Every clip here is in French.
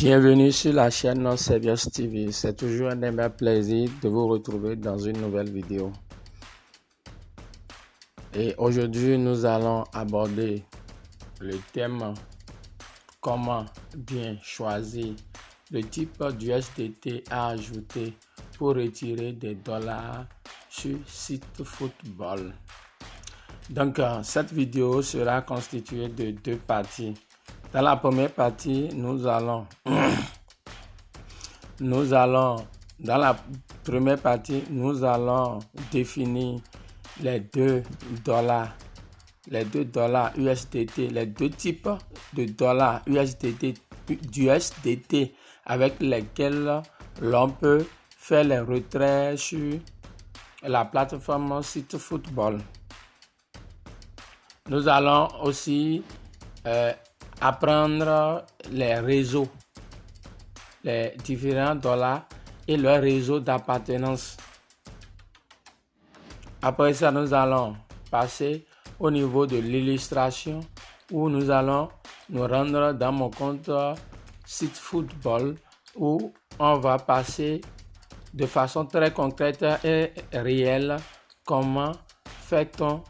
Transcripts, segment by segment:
Bienvenue sur la chaîne Servius TV. C'est toujours un immense plaisir de vous retrouver dans une nouvelle vidéo. Et aujourd'hui, nous allons aborder le thème comment bien choisir le type d'USDT à ajouter pour retirer des dollars sur site football. Donc, cette vidéo sera constituée de deux parties. Dans la première partie, nous allons définir les deux dollars USDT, les deux types de dollars d'USDT avec lesquels l'on peut faire les retraits sur la plateforme site football. Nous allons aussi apprendre les réseaux, les différents dollars et leurs réseaux d'appartenance. Après ça, nous allons passer au niveau de l'illustration où nous allons nous rendre dans mon compte site football où on va passer de façon très concrète et réelle comment fait-on,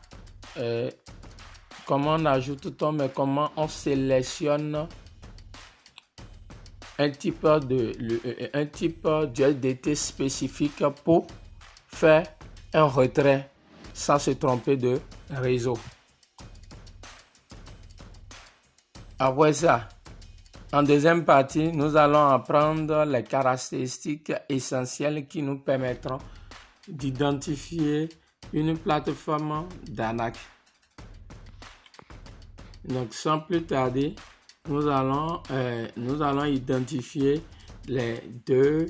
comment on ajoute-t-on, mais comment on sélectionne un type d'USDT spécifique pour faire un retrait sans se tromper de réseau. Après ça, en deuxième partie, nous allons apprendre les caractéristiques essentielles qui nous permettront d'identifier une plateforme d'arnaque. Donc, sans plus tarder, nous allons identifier les deux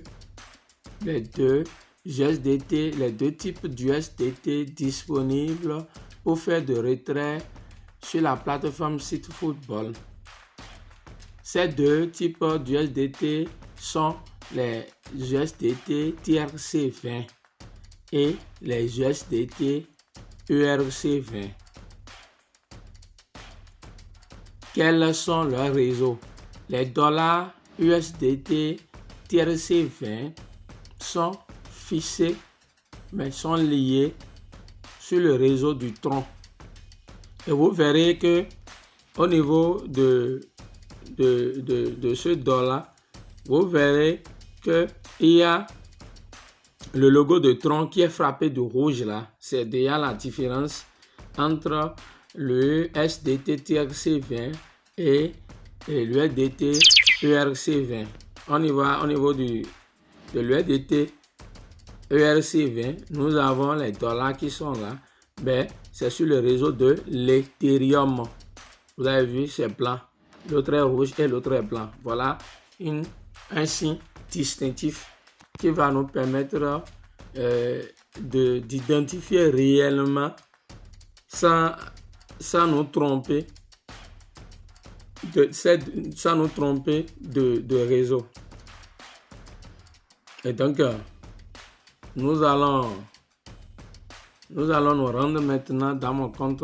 USDT, les deux types d'USDT disponibles pour faire de retrait sur la plateforme site football. Ces deux types d'USDT sont les USDT TRC20 et les USDT ERC20. Quels sont leurs réseaux? Les dollars USDT TRC20 sont fixés mais sont liés sur le réseau du tronc. Et vous verrez que au niveau de ce dollar, vous verrez qu'il y a le logo de tronc qui est frappé de rouge là. C'est déjà la différence entre le USDT TRC20 et l'USDT ERC20. On y va au niveau de l'USDT ERC20. Nous avons les dollars qui sont là. Ben, c'est sur le réseau de l'Ethereum. Vous avez vu, c'est blanc. L'autre est rouge et l'autre est blanc. Voilà un signe distinctif qui va nous permettre d'identifier réellement sans nous tromper de réseau. Et donc, nous allons nous rendre maintenant dans mon compte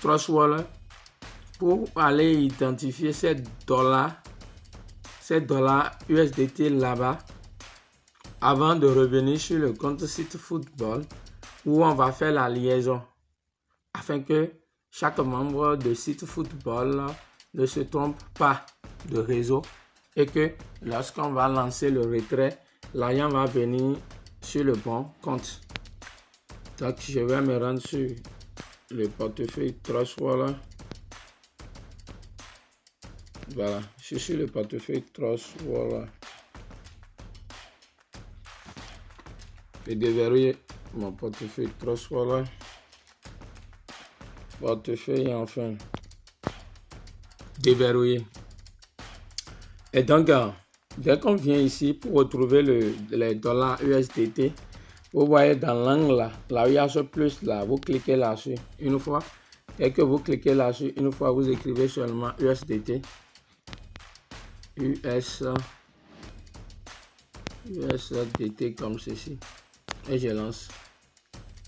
Trust Wallet pour aller identifier ces dollars USDT là-bas avant de revenir sur le compte site football où on va faire la liaison afin que chaque membre de site football ne se trompe pas de réseau et que lorsqu'on va lancer le retrait, l'argent va venir sur le bon compte. Donc, je vais me rendre sur le portefeuille Trust Wallet. Voilà, je suis sur le portefeuille Trust Wallet. Je déverrouille mon portefeuille Trust Wallet. Portefeuille enfin déverrouillé. Et donc, dès qu'on vient ici pour retrouver les dollars USDT, vous voyez dans l'angle là où il y a ce plus là, vous cliquez là-dessus une fois. Dès que vous cliquez là-dessus une fois, vous écrivez seulement USDT. USDT comme ceci. Et je lance.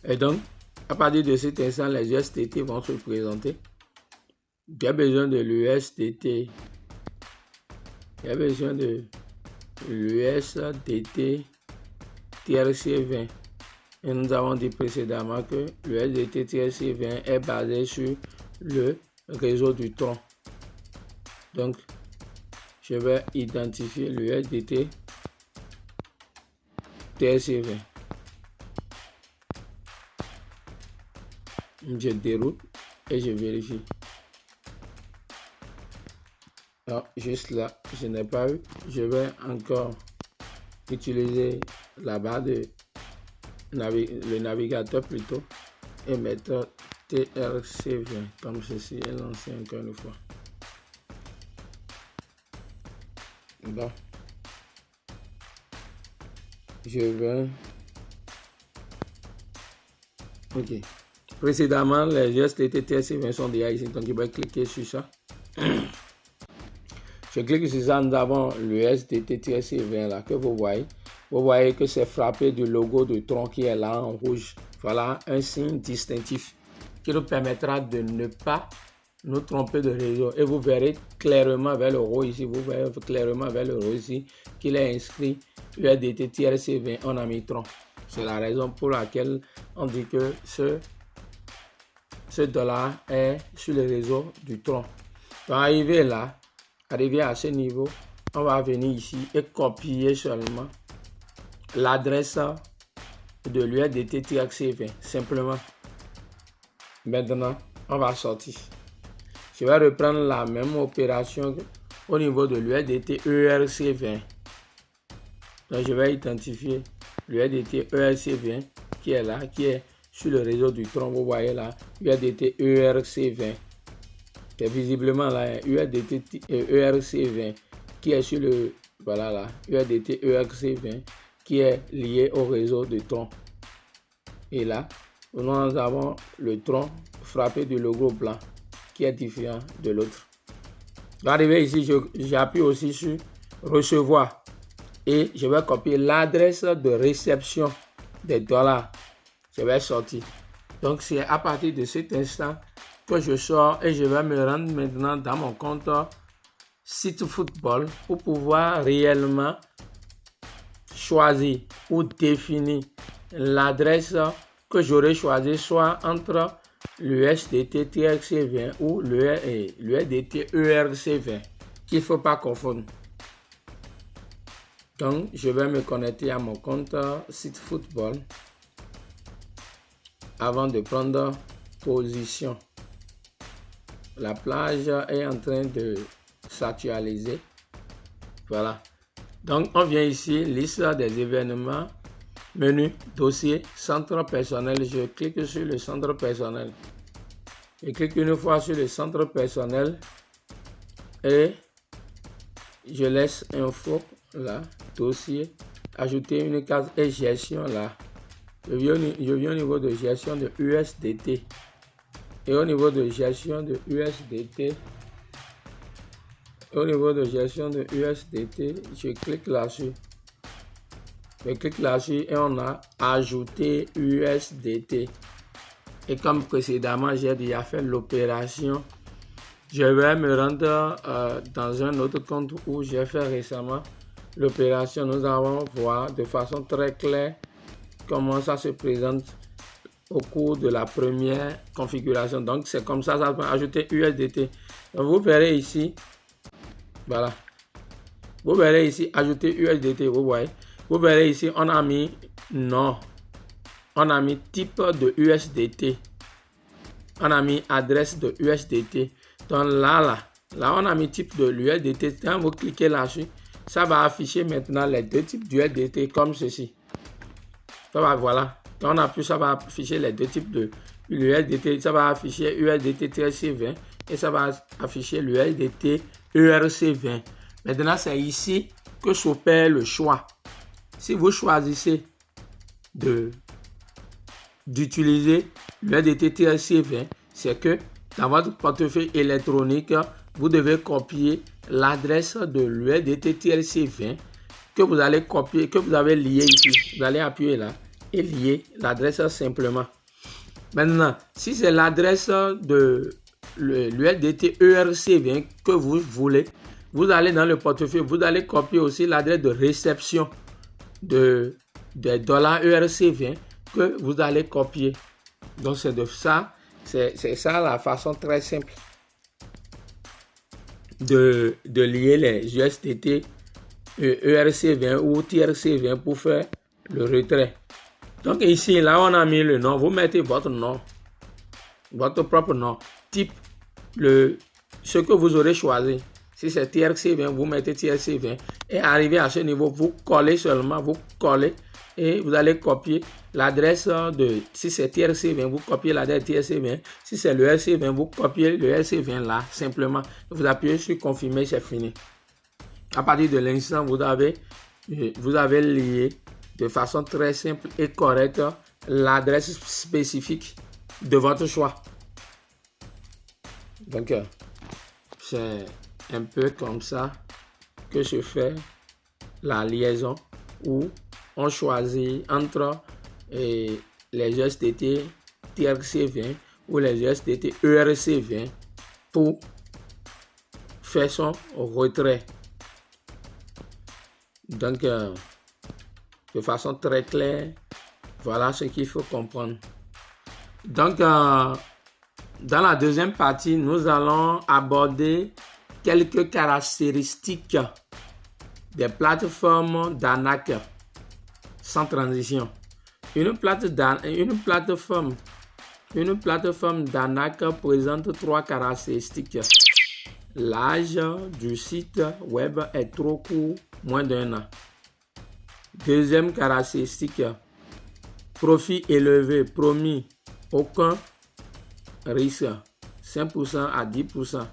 Et donc, à partir de cet instant, les USDT vont se présenter. J'ai besoin de l'USDT J'ai besoin de l'USDT TRC20. Et nous avons dit précédemment que l'USDT TRC20 est basé sur le réseau du tronc. Donc, je vais identifier l'USDT TRC20. Je déroule et je vérifie. Non, juste là, je n'ai pas eu. Je vais encore utiliser la barre de le navigateur plutôt et mettre TRC20 comme ceci et lancer encore une fois. Bon, je vais. Ok. Précédemment, les USDT TRC20 sont déjà ici, donc je vais cliquer sur ça. Je clique sur ça, nous avons le USDT TRC20 là que vous voyez. Vous voyez que c'est frappé du logo de tronc qui est là en rouge. Voilà un signe distinctif qui nous permettra de ne pas nous tromper de réseau. Et vous verrez clairement vers le haut ici, vous verrez clairement vers le haut ici qu'il est inscrit USDT TRC20 en ami tronc. C'est la raison pour laquelle on dit que ce dollar est sur le réseau du tronc. Pour arriver là, arriver à ce niveau, on va venir ici et copier seulement l'adresse de l'USDT TRC20 simplement. Maintenant, on va sortir. Je vais reprendre la même opération au niveau de l'USDT ERC20. Donc, je vais identifier l'USDT ERC20 qui est là, qui est sur le réseau du tronc. Vous voyez là, USDT ERC20. C'est visiblement là, USDT ERC20 qui est sur le, voilà là, USDT ERC20 qui est lié au réseau de tronc. Et là, nous avons le tronc frappé du logo blanc qui est différent de l'autre. Je vais arriver ici, j'appuie aussi sur recevoir et je vais copier l'adresse de réception des dollars. Je vais sortir. Donc, c'est à partir de cet instant que je sors et je vais me rendre maintenant dans mon compte site football pour pouvoir réellement choisir ou définir l'adresse que j'aurais choisi, soit entre l'USDT TRC20 ou l'USDT ERC20 qu'il ne faut pas confondre. Donc, je vais me connecter à mon compte site football avant de prendre position. La plage est en train de s'actualiser. Voilà. Donc, on vient ici, liste des événements, menu, dossier, centre personnel. Je clique sur le centre personnel. Je clique une fois sur le centre personnel et je laisse info là, dossier, ajouter une case et gestion là. Je viens au niveau de gestion de USDT. Et au niveau de gestion de USDT, je clique là-dessus. Je clique là-dessus et on a ajouté USDT. Et comme précédemment, j'ai déjà fait l'opération, je vais me rendre dans un autre compte où j'ai fait récemment l'opération. Nous allons voir de façon très claire comment ça se présente au cours de la première configuration. Donc, c'est comme ça va ajouter USDT. Donc, vous verrez ici, voilà. Vous verrez ici, ajouter USDT, vous voyez. Vous verrez ici, on a mis nom. On a mis type de USDT. On a mis adresse de USDT. Donc, là, on a mis type de l'USDT. Quand vous cliquez là-dessus, ça va afficher maintenant les deux types d'USDT comme ceci. Ça va, voilà. Quand on appuie, ça va afficher les deux types de l'USDT. Ça va afficher USDT TRC20 et ça va afficher l'USDT ERC20. Maintenant, c'est ici que s'opère le choix. Si vous choisissez d'utiliser l'USDT TRC20, c'est que dans votre portefeuille électronique, vous devez copier l'adresse de l'USDT TRC20 que vous allez copier, que vous avez lié ici. Vous allez appuyer là et lier l'adresse simplement. Maintenant, si c'est l'adresse de l'USDT ERC20 que vous voulez, vous allez dans le portefeuille, vous allez copier aussi l'adresse de réception des dollars ERC20 que vous allez copier. Donc c'est de ça, c'est ça la façon très simple de lier les USDT ERC20 ou TRC20 pour faire le retrait. Donc ici, là on a mis le nom, vous mettez votre nom, votre propre nom, type ce que vous aurez choisi. Si c'est TRC20, vous mettez TRC20 et arrivé à ce niveau, vous collez seulement, vous collez et vous allez copier l'adresse de, si c'est TRC20, vous copiez l'adresse TRC20. Si c'est le RC20, vous copiez le RC20 là, simplement. Vous appuyez sur confirmer, c'est fini. À partir de l'instant, vous avez lié de façon très simple et correcte l'adresse spécifique de votre choix. Donc, c'est un peu comme ça que se fait la liaison où on choisit entre les USDT TRC20 ou les USDT ERC20 pour faire son retrait. Donc, de façon très claire, voilà ce qu'il faut comprendre. Donc, dans la deuxième partie, nous allons aborder quelques caractéristiques des plateformes DANAC sans transition. Une plateforme DANAC présente trois caractéristiques. L'âge du site web est trop court, moins d'1 an. Deuxième caractéristique, profit élevé, promis, aucun risque, 5% à 10%.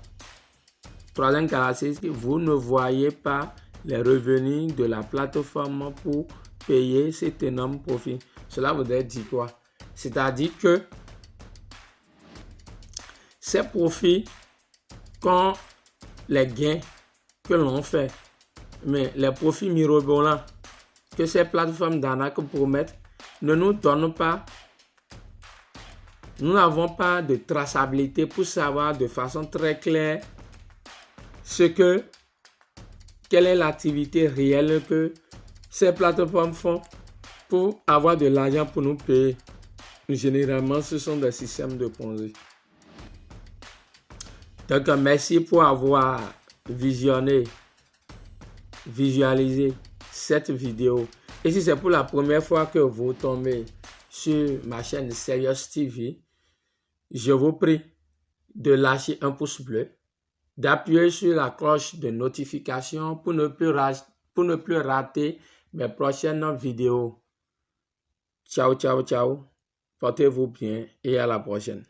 Troisième caractéristique, vous ne voyez pas les revenus de la plateforme pour payer cet énorme profit. Cela voudrait dire quoi? C'est-à-dire que ces profits, quand les gains que l'on fait, mais les profits mirobolants que ces plateformes DANAC promettent ne nous donnent pas, nous n'avons pas de traçabilité pour savoir de façon très claire quelle est l'activité réelle que ces plateformes font pour avoir de l'argent pour nous payer. Généralement, ce sont des systèmes de Ponzi. Donc, merci pour avoir visualisé cette vidéo. Et si c'est pour la première fois que vous tombez sur ma chaîne Serious TV, je vous prie de lâcher un pouce bleu, d'appuyer sur la cloche de notification pour ne plus rater mes prochaines vidéos. Ciao, ciao, ciao. Portez-vous bien et à la prochaine.